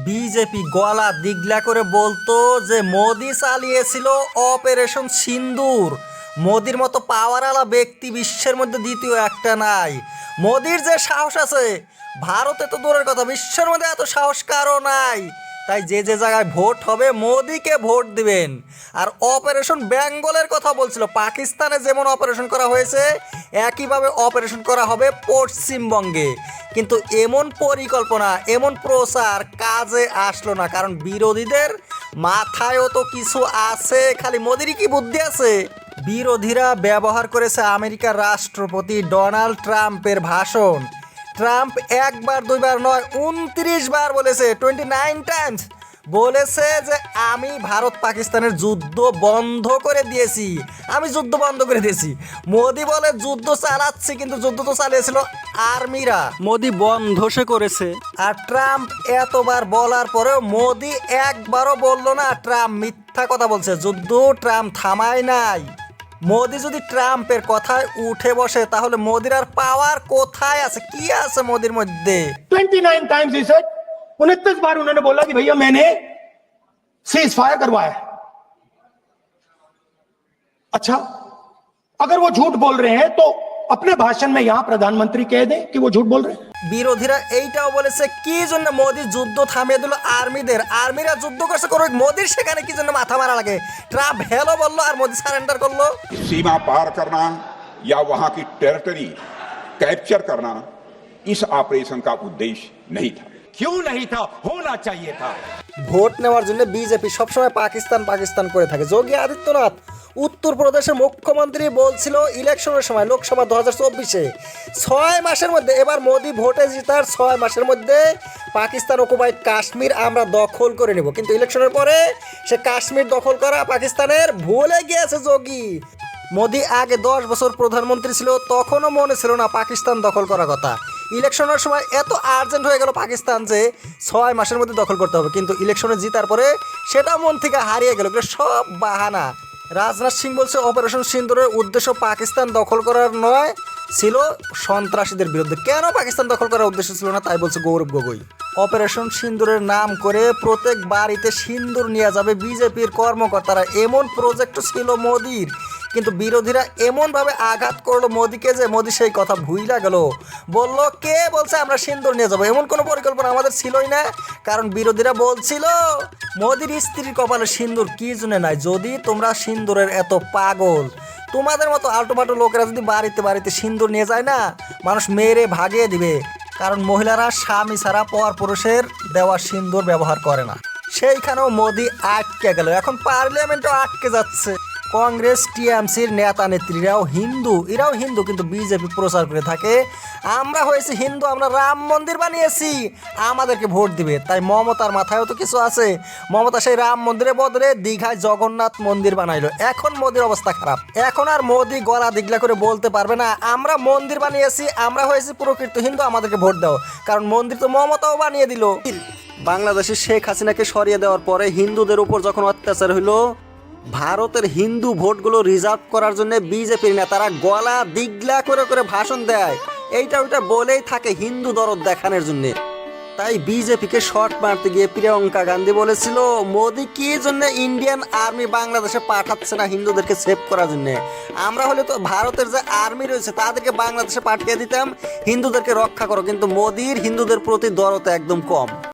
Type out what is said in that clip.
BJP গলা দিগলা করে বলতো যে মোদি চালিয়েছিল অপারেশন সিন্দুর। মোদির মতো পাওয়ারওয়ালা ব্যক্তি বিশ্বের মধ্যে দ্বিতীয় একটা নাই। মোদির যে সাহস আছে, ভারতে তো দূরের কথা, বিশ্বের মধ্যে এত সাহস কারো নাই। তাই যে যে জায়গায় ভোট হবে মোদিকে ভোট দিবেন। আর অপারেশন বেঙ্গলের কথা বলছিল, পাকিস্তানে যেমন অপারেশন করা হয়েছে একইভাবে অপারেশন করা হবে পশ্চিমবঙ্গে। কিন্তু এমন পরিকল্পনা, এমন প্রচার কাজে আসলো না, কারণ বিরোধীদের মাথায়ও তো কিছু আছে, খালি মোদিরই কি বুদ্ধি আছে। বিরোধীরা ব্যবহার করেছে আমেরিকার রাষ্ট্রপতি ডোনাল্ড ট্রাম্পের ভাষণ। ট্রাম্প একবার দুইবার নয় 29 বার বলেছে, 29 টাইমস বলেছে যে আমি ভারত পাকিস্তানের যুদ্ধ বন্ধ করে দিয়েছি, আমি যুদ্ধ বন্ধ করে দিয়েছি। মোদি বলে যুদ্ধ চালাচ্ছি, কিন্তু যুদ্ধ তো চালিয়েছিল আর্মিরা, মোদি বন্ধ সে করেছে। আর ট্রাম্প এতবার বলার পরেও মোদি একবারও বললো না ট্রাম্প মিথ্যা কথা বলছে, যুদ্ধ ট্রাম্প থামায় নাই। মোদি যদি ট্রাম্পের কথায় উঠে বসে তাহলে মোদির আর পাওয়ার কোথায় আছে, কি আছে মোদির মধ্যে? 29 टाइम्स ही सर 29 बार उन्होंने बोला कि भैया मैंने सीज फायर करवाया। अच्छा, अगर वो झूठ बोल रहे हैं तो अपने भाषण में यहां प्रधानमंत्री कह दें कि वो झूठ बोल रहे हैं। বিরোধীরা এইটাও বলেছে কি জন্য মোদি যুদ্ধ থামিয়ে দিল আর্মিদের, আর্মিরা যুদ্ধ করছে করুক, মোদির সেখানে কি জন্য মাথা মারা লাগে? ট্রাম্প হেলো বললো আর মোদি সারেন্ডার করলো। सीमा पार करना या वहां की टेरिटरी कैप्चर करना इस ऑपरेशन का उद्देश्य नहीं था। क्यों नहीं था? होना चाहिए था। ভোট নেওয়ার জন্য বিজেপি সবসময় পাকিস্তান পাকিস্তান করে থাকে। যোগী আদিত্যনাথ উত্তরপ্রদেশের মুখ্যমন্ত্রী বলছিল ইলেকশনের সময়, লোকসভা 2024-এ 6 মাসের মধ্যে, এবার মোদি ভোটে জিতার 6 মাসের মধ্যে পাকিস্তান অকুপাইড কাশ্মীর আমরা দখল করে নেব। কিন্তু ইলেকশনের পরে সে কাশ্মীর দখল করা পাকিস্তানের ভুলে গিয়েছে যোগী। মোদি আগে 10 বছর প্রধানমন্ত্রী ছিল, তখনও মনে ছিল না পাকিস্তান দখল করার কথা। ইলেকশনের সময় এত আর্জেন্ট হয়ে গেল পাকিস্তান যে 6 মাসের মধ্যে দখল করতে হবে, কিন্তু ইলেকশনে জিতার পরে সেটা মন থেকে হারিয়ে গেল। সব বাহানা। রাজনাথ সিং বলছে অপারেশন সিন্দুরের উদ্দেশ্য পাকিস্তান দখল করার নয়, ছিল সন্ত্রাসীদের বিরুদ্ধে। কেন পাকিস্তান দখল করার উদ্দেশ্য ছিল না তাই বলছে গৌরব গগৈ। অপারেশন সিন্দুরের নাম করে প্রত্যেক বাড়িতে সিন্দুর নিয়ে যাবে বিজেপির কর্মকর্তারা, এমন প্রজেক্ট ছিল মোদির। কিন্তু বিরোধীরা এমনভাবে আঘাত করলো মোদিকে যে মোদি সেই কথা ভুইলা গেল। বলল কে বলছে আমরা সিন্দুর নিয়ে যাবো, এমন কোনো পরিকল্পনা আমাদের ছিলই না। কারণ বিরোধীরা বলছিল মোদির স্ত্রীর কপালে সিন্দুর কি জন্য নাই। যদি তোমরা সিন্দুরের এত পাগল, তোমাদের মতো আল্টোপাটো লোকেরা যদি বাড়িতে বাড়িতে সিন্দুর নিয়ে যায় না, মানুষ মেরে ভাগিয়ে দিবে। কারণ মহিলারা স্বামী ছাড়া পর পুরুষের দেওয়া সিন্দুর ব্যবহার করে না। সেইখানেও মোদি আটকে গেল, এখন পার্লামেন্টও আটকে যাচ্ছে। কংগ্রেস টিএমসির নেতা নেত্রীরাও হিন্দু, এরাও হিন্দু, কিন্তু বিজেপি প্রচার করে থাকে আমরা হয়েছি হিন্দু, আমরা রাম মন্দির বানিয়েছি, আমাদেরকে ভোট দিবে। তাই মমতার মাথায়ও তো কিছু আছে। মমতা সেই রাম মন্দিরের বদলে দীঘায় জগন্নাথ মন্দির বানাইলো। এখন মোদির অবস্থা খারাপ। এখন আর মোদি গলা দিগলা করে বলতে পারবে না আমরা মন্দির বানিয়েছি, আমরা হয়েছি প্রকৃত হিন্দু, আমাদেরকে ভোট দাও। কারণ মন্দির তো মমতাও বানিয়ে দিল। বাংলাদেশের শেখ হাসিনাকে সরিয়ে দেওয়ার পরে হিন্দুদের উপর যখন অত্যাচার হইলো, ভারতের হিন্দু ভোটগুলো রিজার্ভ করার জন্য বিজেপির নেতারা গলা দিগলা করে করে ভাষণ দেয়, এইটা ওইটা বলেই থাকে হিন্দু দরদ দেখানোর জন্য। তাই বিজেপিকে শর্ট মারতে গিয়ে প্রিয়াঙ্কা গান্ধী বলেছিল মোদি কি জন্য ইন্ডিয়ান আর্মি বাংলাদেশে পাঠাচ্ছে না হিন্দুদেরকে সেভ করার জন্য। আমরা হলে তো ভারতের যে আর্মি রয়েছে তাদেরকে বাংলাদেশে পাঠিয়ে দিতাম হিন্দুদেরকে রক্ষা করো। কিন্তু মোদির হিন্দুদের প্রতি দরদ একদম কম।